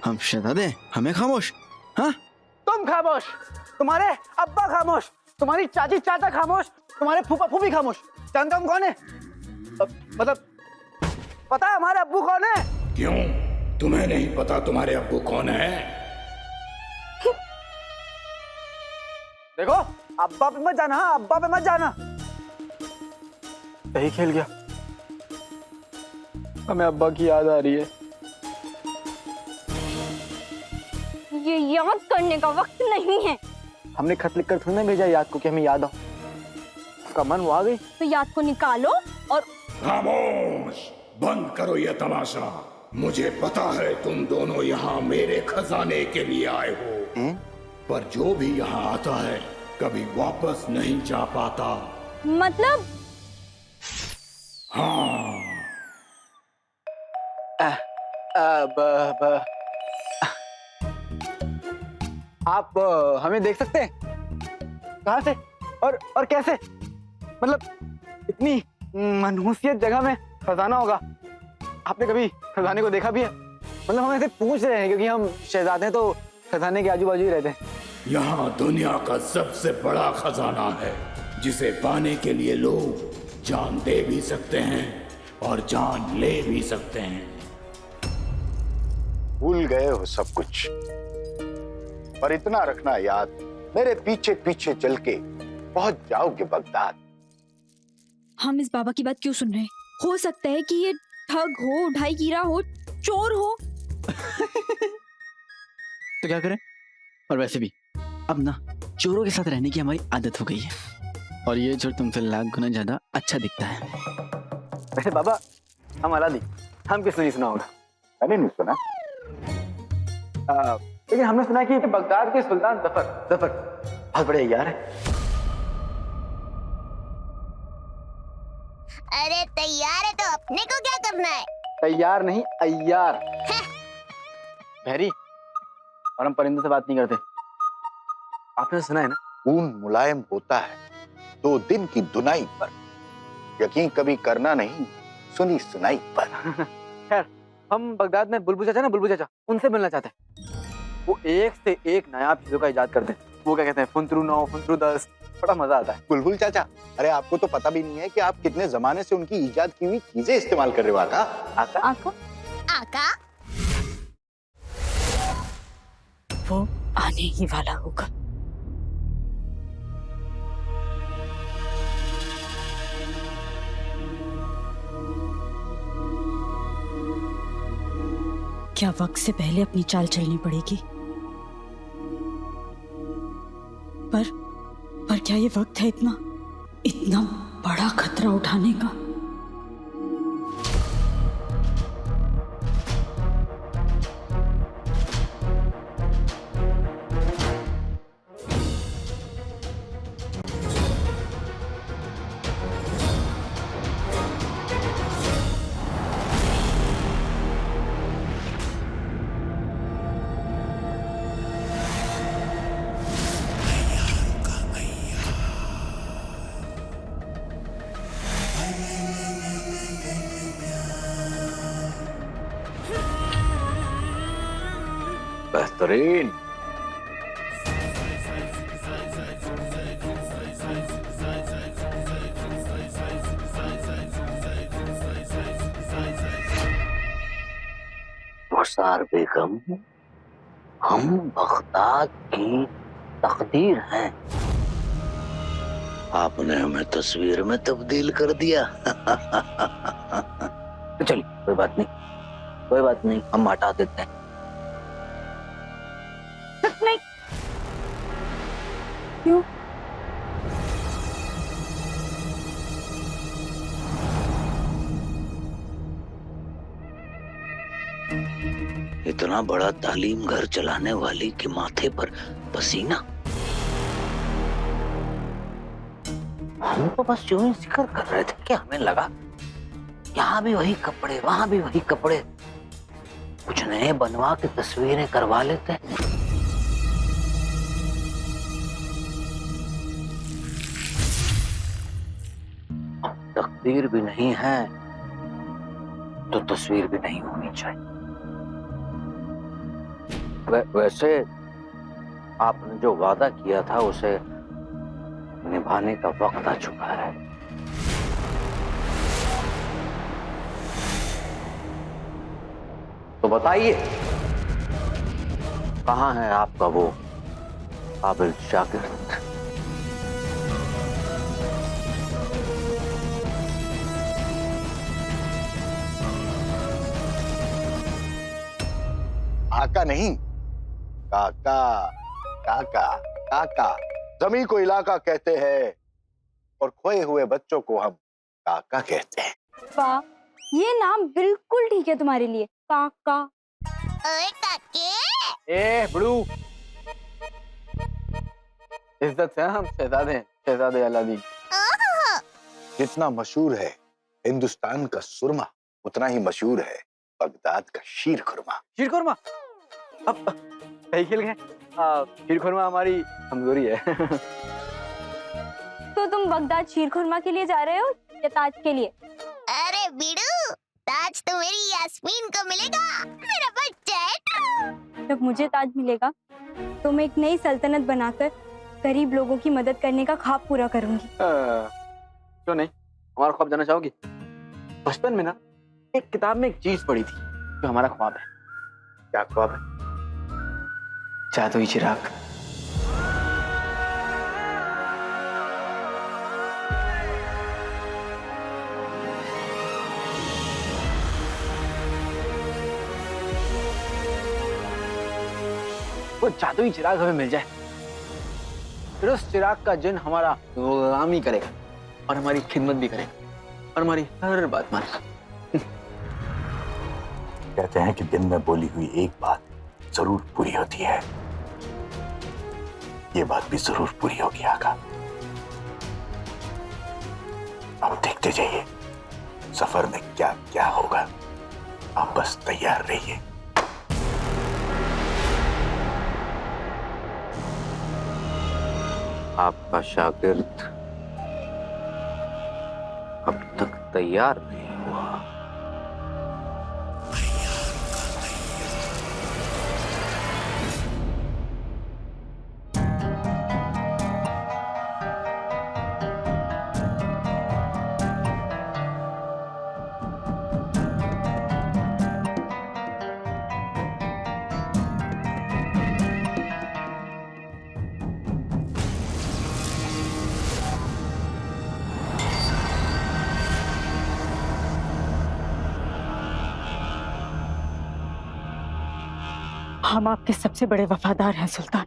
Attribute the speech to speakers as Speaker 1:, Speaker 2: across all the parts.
Speaker 1: हम शहजादे, हमें खामोश। हाँ,
Speaker 2: तुम खामोश, तुम्हारे अब्बा खामोश, तुम्हारी चाची चाचा खामोश, तुम्हारे फूफा फूफी खामोश। जानते हो हम कौन है? मतलब पता है हमारे अब्बू कौन है?
Speaker 3: क्यों, तुम्हें नहीं पता तुम्हारे अब्बू कौन है?
Speaker 2: देखो, अब्बा पे मत जाना। हाँ, अब्बा पे मत जाना। सही खेल गया। हमें अब्बा की याद आ रही है।
Speaker 4: ये याद करने का वक्त नहीं है।
Speaker 2: हमने खत लिखकर थोड़ी ना भेजा याद को कि हमें याद हो। उसका मन वो आ गई
Speaker 4: तो याद को निकालो और
Speaker 3: खामोश, बंद करो ये तमाशा। मुझे पता है तुम दोनों यहाँ मेरे खजाने के लिए आए हो, पर जो भी यहाँ आता है कभी वापस नहीं जा पाता।
Speaker 4: मतलब
Speaker 3: हाँ,
Speaker 2: आप हमें देख सकते हैं? कहाँ से और कैसे? मतलब इतनी मनहूसियत जगह में खजाना होगा। आपने कभी खजाने को देखा भी है? मतलब हम ऐसे पूछ रहे हैं क्योंकि हम शहजादे तो खजाने के आजू बाजू ही रहते हैं।
Speaker 3: यहाँ दुनिया का सबसे बड़ा खजाना है, जिसे पाने के लिए लोग जान दे भी सकते हैं और जान ले भी सकते हैं।
Speaker 5: भूल गए हो सब कुछ, पर इतना रखना याद, मेरे पीछे पीछे चल के पहुंच जाओगे बगदाद।
Speaker 6: हम इस बाबा की बात क्यों सुन रहे हैं? हो सकता है कि ये ठग हो, ढाई गिरा हो, चोर हो।
Speaker 1: तो क्या करें? और वैसे भी अब ना चोरों के साथ रहने की हमारी आदत हो गई है, और ये चोर तुमसे लाख गुना ज्यादा अच्छा दिखता है।
Speaker 2: वैसे बाबा, हम अलादी, हम किसने नहीं सुना होगा?
Speaker 5: मैंने नहीं सुना।
Speaker 2: लेकिन हमने सुना कि बगदाद के सुल्तान जफर बहुत बड़े यार है।
Speaker 7: अरे तैयार है तो अपने को क्या करना है?
Speaker 2: तैयार नहीं, अय्यार। भैरी, और हम परिंदों से बात नहीं करते। आपने सुना है ना,
Speaker 5: खून मुलायम होता है 2 दिन की धुनाई पर, यकीन कभी करना नहीं सुनी सुनाई पर।
Speaker 2: खैर, हम बगदाद में बुलबुल चाचा ना, बुलबुल चाचा, उनसे मिलना चाहते हैं। वो एक से एक नया चीजों का इजाद करते हैं। वो क्या कहते हैं, फुंतरू 9, फुंतरू 10, बड़ा मजा आता है।
Speaker 5: बुलबुल चाचा, अरे आपको तो पता भी नहीं है कि आप कितने जमाने से उनकी इजाद की हुई चीजें इस्तेमाल कर रहे हो। आका
Speaker 4: आका
Speaker 7: आका
Speaker 6: वो आने ही वाला होगा। क्या वक्त से पहले अपनी चाल चलनी पड़ेगी? पर क्या ये वक्त है इतना बड़ा खतरा उठाने का?
Speaker 5: बेहतरीन।
Speaker 8: मसार बेगम, हम बगदाद की तकदीर हैं। आपने हमें तस्वीर में तब्दील कर दिया। तो चलिए, कोई बात नहीं, हम हटा देते हैं।
Speaker 4: नहीं, क्यों?
Speaker 8: इतना बड़ा तालीम घर चलाने वाली के माथे पर पसीना। हम तो बस यूं ही जिक्र कर रहे थे कि हमें लगा यहाँ भी वही कपड़े, वहां भी वही कपड़े, कुछ नए बनवा के तस्वीरें करवा लेते हैं। तकदीर भी नहीं है तो तस्वीर भी नहीं होनी चाहिए। वैसे आपने जो वादा किया था उसे निभाने का वक्त आ चुका है। तो बताइए, कहाँ है आपका वो काबिल शागिर्द?
Speaker 5: आका नहीं, काका। काका काका, जमीन को इलाका कहते हैं और खोए हुए बच्चों को हम काका कहते हैं।
Speaker 4: वाह, ये नाम बिल्कुल ठीक है तुम्हारे लिए, काका।
Speaker 7: ओए काके।
Speaker 2: ए बड़ू, इज्जत से हम शहजादे अलादीन।
Speaker 5: जितना मशहूर है हिंदुस्तान का सुरमा, उतना ही मशहूर है बगदाद का शीर खुरमा।
Speaker 2: शीर खुरमा, अब सही खेल गए। शीर खुरमा हमारी कमजोरी है।
Speaker 4: तो तुम बगदाद शीर खुरमा के लिए जा रहे हो या ताज के लिए?
Speaker 7: अरे बिडू, ताज तो मेरी यास्मीन को मिलेगा, मेरा बच्चा है।
Speaker 4: जब मुझे ताज मिलेगा तो मैं एक नई सल्तनत बनाकर गरीब लोगों की मदद करने का ख्वाब पूरा करूंगी।
Speaker 2: क्यों नहीं, हमारा ख्वाब जाना चाहोगी? बचपन में ना एक किताब में एक चीज पढ़ी थी जो हमारा ख्वाब है। क्या ख्वाब है? जादुई चिराग। वो जादुई चिराग हमें मिल जाए, फिर उस चिराग का जिन हमारा गुलामी करेगा और हमारी खिदमत भी करेगा और हमारी हर बात मानेगा।
Speaker 5: कहते हैं कि दिन में बोली हुई एक बात जरूर पूरी होती है। ये बात भी जरूर पूरी होगी आका। आप देखते जाइए सफर में क्या क्या होगा, आप बस तैयार रहिए।
Speaker 8: आपका शागिर्द अब तक तैयार नहीं हुआ।
Speaker 9: हम आपके सबसे बड़े वफादार हैं सुल्तान।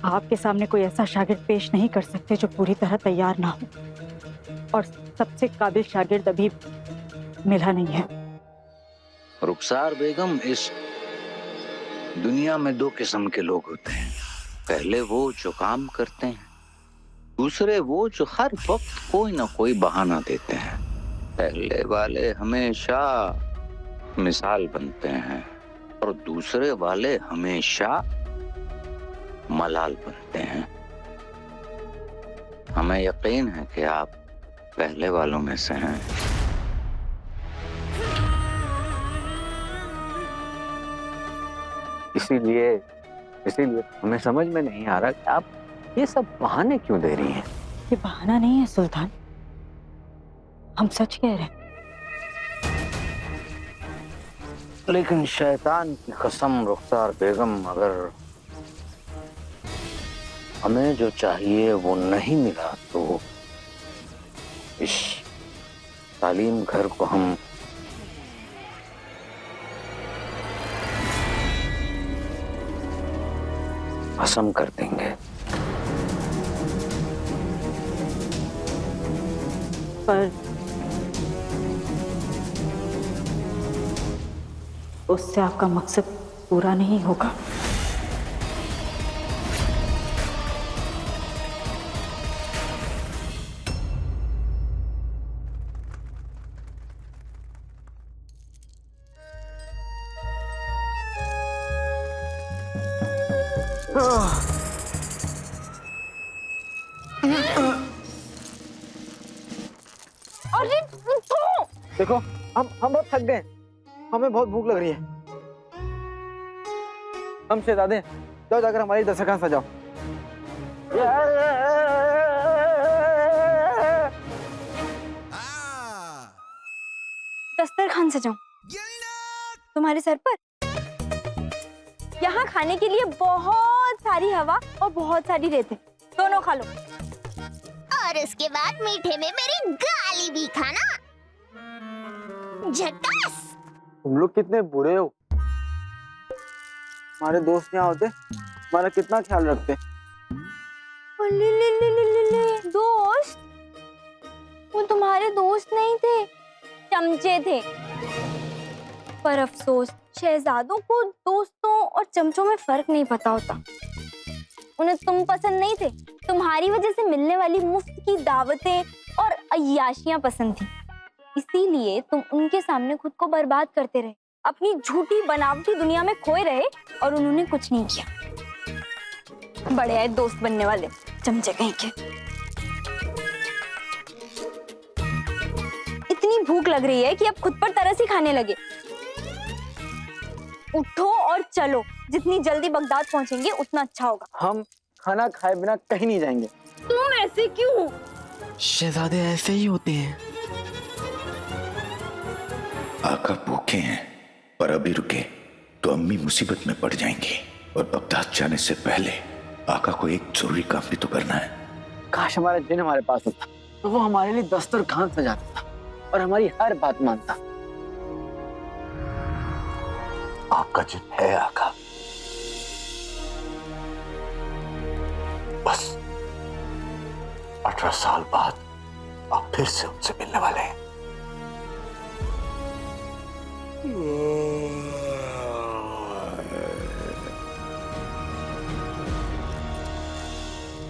Speaker 9: आपके सामने कोई ऐसा शागिर्द पेश नहीं कर सकते जो पूरी तरह तैयार ना हो, और सबसे काबिल शागिर्द अभी मिला नहीं है।
Speaker 8: रुखसार बेगम, इस दुनिया में दो किस्म के लोग होते हैं। पहले वो जो काम करते हैं, दूसरे वो जो हर वक्त कोई ना कोई बहाना देते हैं। पहले वाले हमेशा मिसाल बनते हैं और दूसरे वाले हमेशा मलाल बनते हैं। हमें यकीन है कि आप पहले वालों में से हैं। इसीलिए हमें समझ में नहीं आ रहा कि आप ये सब बहाने क्यों दे रही हैं।
Speaker 9: ये बहाना नहीं है सुल्तान, हम सच कह रहे हैं।
Speaker 8: लेकिन शैतान की कसम रुखसार बेगम, अगर हमें जो चाहिए वो नहीं मिला तो इस तालीम घर को हम भस्म कर देंगे।
Speaker 9: पर उससे आपका मकसद पूरा नहीं होगा।
Speaker 4: अरे तो
Speaker 2: देखो, हम बहुत थक गए, हमें बहुत भूख लग रही है। हम शहजादे हैं। जाओ जाकर हमारी दस्तरखान सजाओ।
Speaker 4: दस्तरखान सजाऊं तुम्हारे सर पर? यहाँ खाने के लिए बहुत सारी हवा और बहुत सारी रेत है, दोनों खा लो।
Speaker 7: और उसके बाद मीठे में मेरी गाली भी खाना। झकास।
Speaker 2: तुम लोग कितने बुरे हो। हमारे दोस्त यहाँ होते हमारा कितना ख्याल रखते।
Speaker 4: दोस्त? वो तुम्हारे दोस्त नहीं थे, चमचे थे। पर अफसोस शहजादों को दोस्तों और चमचों में फर्क नहीं पता होता। उन्हें तुम पसंद नहीं थे, तुम्हारी वजह से मिलने वाली मुफ्त की दावतें और अय्याशियां पसंद थी। इसीलिए तुम उनके सामने खुद को बर्बाद करते रहे, अपनी झूठी बनावटी दुनिया में खोए रहे और उन्होंने कुछ नहीं किया। बड़े आए दोस्त बनने वाले चमचे कहीं के। इतनी भूख लग रही है कि अब खुद पर तरस ही खाने लगे। उठो और चलो, जितनी जल्दी बगदाद पहुंचेंगे उतना अच्छा होगा।
Speaker 2: हम खाना खाए बिना कहीं नहीं जाएंगे।
Speaker 4: तुम ऐसे क्यों?
Speaker 1: शहजादे ऐसे ही होते हैं।
Speaker 3: आका भूखे हैं, पर अभी रुके तो अम्मी मुसीबत में पड़ जाएंगी। और बगदाद जाने से पहले आका को एक जरूरी काम भी तो करना है।
Speaker 2: काश हमारा जिन हमारे पास होता तो वो हमारे लिए दस्तरखान सजाता था और हमारी हर बात मानता।
Speaker 5: आपका जिन है आका, बस 18 साल बाद आप फिर से उनसे मिलने वाले हैं।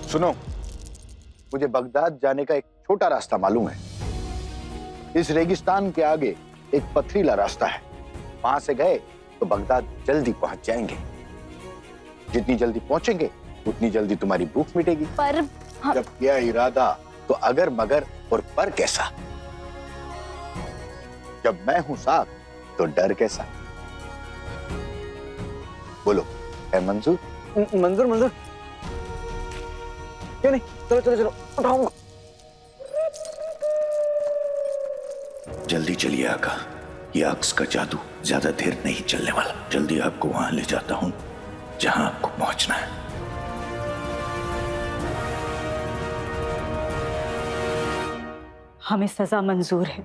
Speaker 5: सुनो, मुझे बगदाद जाने का एक छोटा रास्ता मालूम है। इस रेगिस्तान के आगे एक पथरीला रास्ता है, वहां से गए तो बगदाद जल्दी पहुंच जाएंगे। जितनी जल्दी पहुंचेंगे उतनी जल्दी तुम्हारी भूख मिटेगी।
Speaker 4: पर
Speaker 5: जब किया इरादा तो अगर मगर और पर कैसा। जब मैं हूं साथ तो डर कैसा। बोलो, है मंजूर?
Speaker 2: मंजूर मंजूर। क्यों नहीं, चलो चलो चलो, उठाऊंगा।
Speaker 3: जल्दी चलिए आका, ये अक्स का जादू ज्यादा देर नहीं चलने वाला। जल्दी आपको वहां ले जाता हूं जहां आपको पहुंचना है।
Speaker 9: हमें सजा मंजूर है,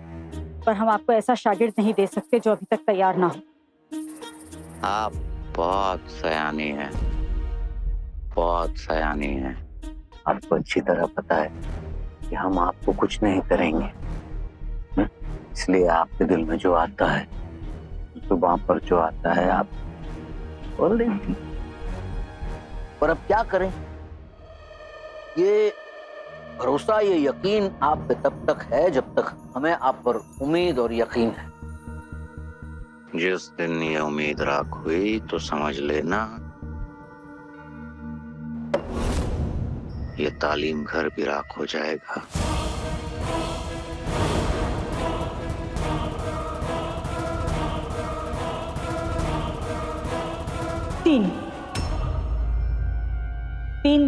Speaker 9: पर हम आपको ऐसा शागिर्द नहीं दे सकते जो अभी तक तैयार ना हो।
Speaker 8: आप बहुत सयानी हैं, बहुत सयानी हैं। आपको अच्छी तरह पता है कि हम आपको कुछ नहीं करेंगे, इसलिए आपके दिल में जो आता है, जुबान पर जो आता है, आप बोल रही थी। पर अब क्या करें? ये भरोसा, ये यकीन आप पे तब तक है जब तक हमें आप पर उम्मीद और यकीन है। जिस दिन ये उम्मीद राख हुई तो समझ लेना ये तालीम घर भी राख हो जाएगा।
Speaker 9: तीन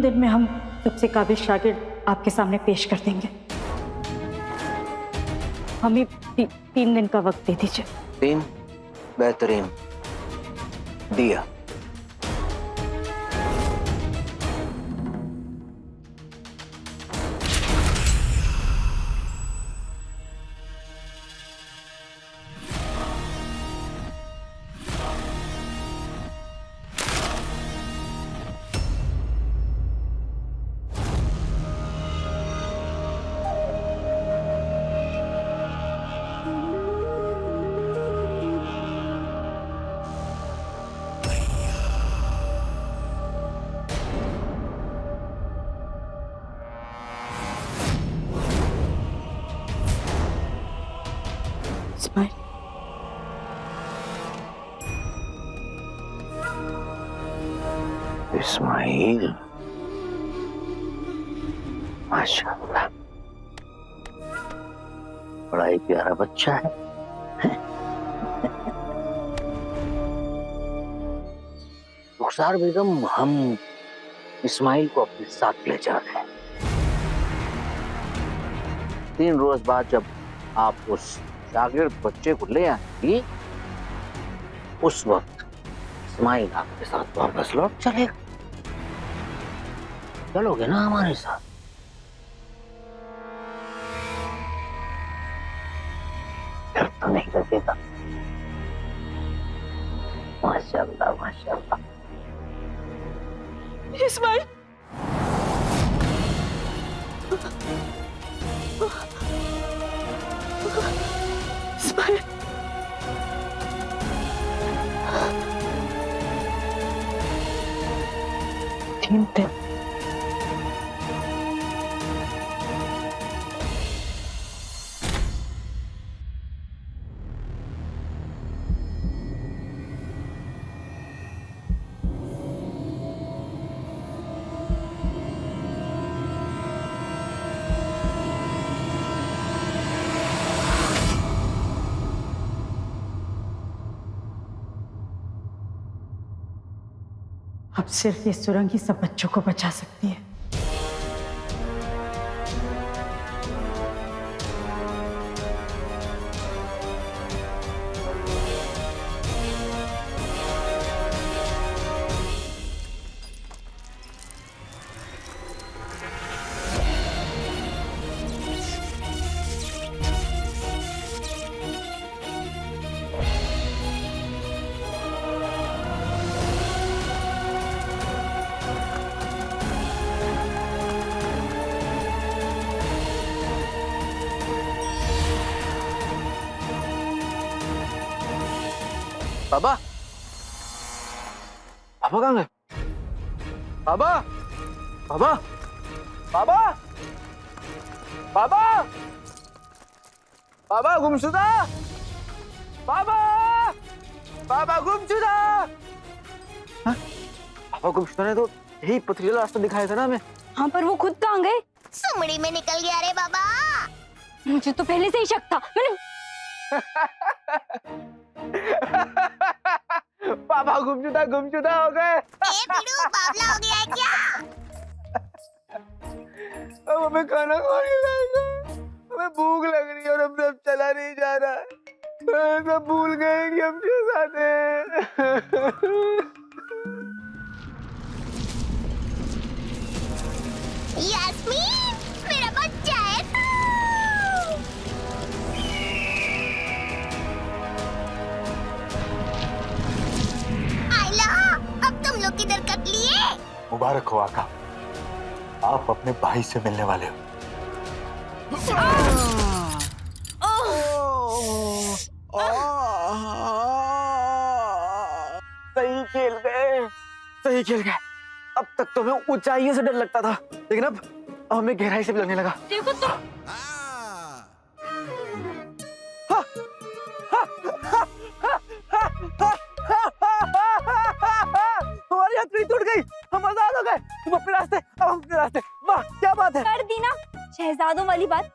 Speaker 9: दिन में हम सबसे काबिल शागिर्द आपके सामने पेश कर देंगे। हमें 3 दिन का वक्त दे दीजिए।
Speaker 8: 3? बेहतरीन, दिया। इस्माइल, माशाअल्लाह, बड़ा ही प्यारा बच्चा है। रुखसार बेगम, हम इस्माइल को अपने साथ ले जा रहे हैं। 3 रोज बाद जब आप उस शागिर्द बच्चे को ले आएंगी, उस वक्त इस्माइल आपके साथ वापस लौट चलेगा। चलोगे ना हमारे साथ? डर तो नहीं लगेगा? माशाल्लाह माशाल्लाह।
Speaker 6: इस्माइल, इस्माइल,
Speaker 9: तीन दिन अब सिर्फ ये सुरंग ही सब बच्चों को बचा सकती है।
Speaker 2: बाबा, पापा कहाँ गए? बाबा, बाबा, बाबा, बाबा, बाबा गुमशुदा, बाबा, बाबा गुमशुदा। हाँ? पापा गुमशुदा ने तो यही पथरीला रास्ता दिखाया था ना हमें।
Speaker 4: हाँ, पर वो खुद कहाँ गए?
Speaker 7: सुमड़ी में निकल गया रे बाबा।
Speaker 4: मुझे तो पहले से ही शक था। मैंने
Speaker 2: पापा गुमशुदा हो गए।
Speaker 7: ए बिडू, बावला हो गया है क्या?
Speaker 2: अब हमें खाना खाने जाएगा, हमें भूख लग रही है और हमसे अब चला नहीं जा रहा है। सब भूल गए कि हम शहजादे हैं।
Speaker 7: यास्मीन, मेरा बच्चा है तू। आइला, अब तुम लोग किधर कट लिए?
Speaker 5: मुबारक हो आका, आप अपने भाई से मिलने वाले हो।
Speaker 2: सही खेल गए, सही खेल गए। अब तक तो हमें ऊंचाइयों से डर लगता था, लेकिन अब हमें गहराई से भी लगने लगा।
Speaker 4: देखो तुम।
Speaker 2: हमारी हथकड़ी टूट गई, हम आजाद हो गए। तुम अपने रास्ते, अब हम अपने रास्ते। वाह क्या बात है।
Speaker 4: कर दी ना शहजादों वाली बात।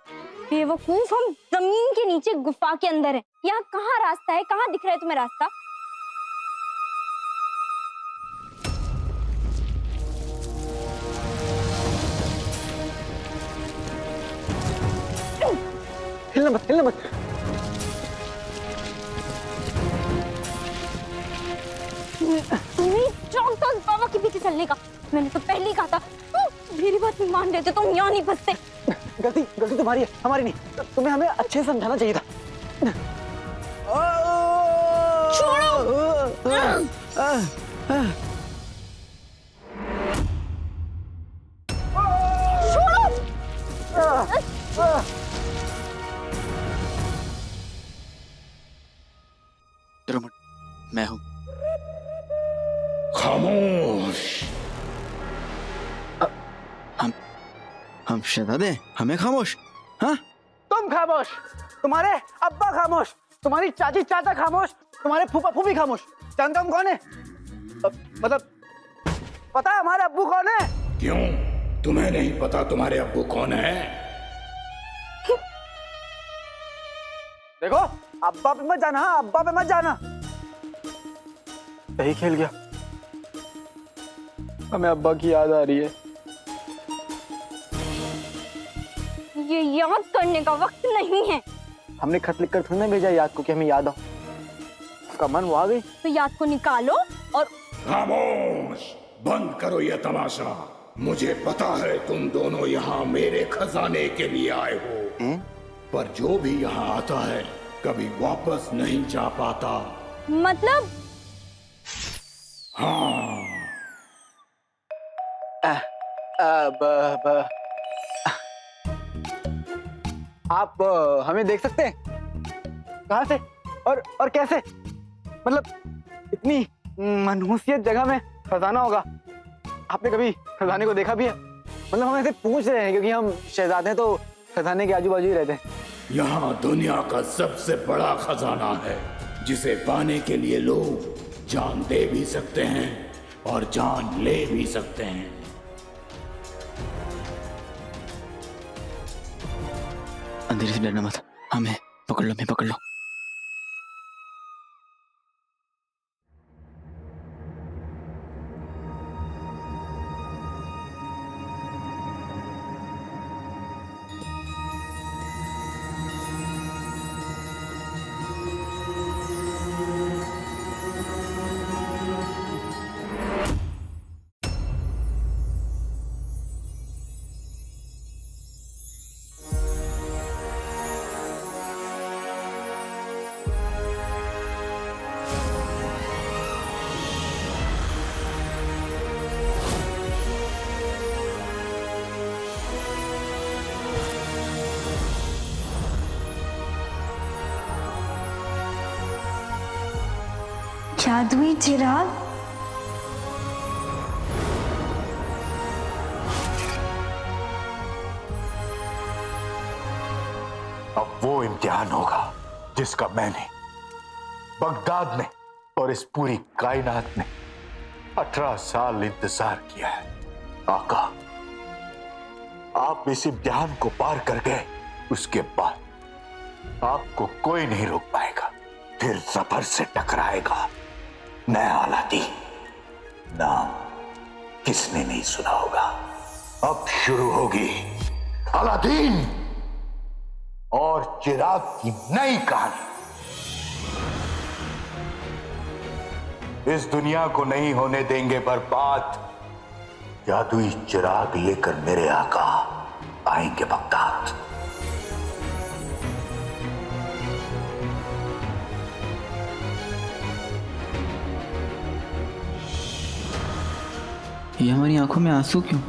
Speaker 4: बेवकूफ, हम जमीन के नीचे गुफा के अंदर है। यहाँ कहाँ रास्ता है? कहाँ दिख रहा है तुम्हें रास्ता?
Speaker 2: हिलना मत, हिलना मत।
Speaker 4: तुम्हें शौक था बाबा के पीछे चलने का। मैंने तो पहले ही कहा था, मेरी बात नहीं मान रहे थे, तुम यहाँ नहीं फंसते।
Speaker 2: गलती तुम्हारी है, हमारी नहीं। तुम्हें हमें अच्छे से समझाना चाहिए था।
Speaker 1: मैं हूँ।
Speaker 3: खामोश।
Speaker 1: हम शहजादे, हमें खामोश। हाँ,
Speaker 2: तुम खामोश, तुम्हारे अब्बा खामोश, तुम्हारी चाची चाचा खामोश, तुम्हारे फूफा फूफी खामोश। जानता हूँ कौन है? मतलब पता है हमारे अब्बू कौन है?
Speaker 3: क्यों, तुम्हें नहीं पता तुम्हारे अब्बू कौन है?
Speaker 2: देखो, अब्बा पे मत जाना, हाँ, अब्बा पे मत जाना। सही खेल गया, हमें अब्बा की याद आ रही है।
Speaker 4: ये याद करने का वक्त नहीं है।
Speaker 2: हमने खत लिखकर थोड़ी ना भेजा याद को कि हमें याद हो। उसका मन वो आ गई
Speaker 4: तो याद को निकालो और
Speaker 3: खामोश, बंद करो यह तमाशा। मुझे पता है तुम दोनों यहाँ मेरे खजाने के लिए आए हो, पर जो भी यहाँ आता है कभी वापस नहीं जा पाता।
Speaker 4: मतलब
Speaker 3: हाँ,
Speaker 2: आप हमें देख सकते हैं? कहाँ से और कैसे? मतलब इतनी मनहूसियत जगह में खजाना होगा। आपने कभी खजाने को देखा भी है? मतलब हम ऐसे पूछ रहे हैं क्योंकि हम शहजादे हैं तो खजाने के आजू बाजू ही रहते हैं।
Speaker 3: यहाँ दुनिया का सबसे बड़ा खजाना है जिसे पाने के लिए लोग जान दे भी सकते हैं और जान ले भी सकते हैं।
Speaker 1: अंधेरे से डरना मत, हमें पकड़ लो, मैं पकड़ लो।
Speaker 4: जादुई चिराग।
Speaker 5: अब वो इम्तिहान होगा जिसका मैंने, बगदाद ने और इस पूरी कायनात ने 18 साल इंतजार किया है। आका, आप इस इम्तिहान को पार कर गए, उसके बाद आपको कोई नहीं रोक पाएगा। फिर जफर से टकराएगा नया अलादीन, नाम किसने नहीं सुना होगा। अब शुरू होगी अलादीन और चिराग की नई कहानी। इस दुनिया को नहीं होने देंगे बर्बाद। जादुई चिराग लेकर मेरे आका आएंगे बगदाद।
Speaker 1: ये हमारी आंखों में आंसू क्यों?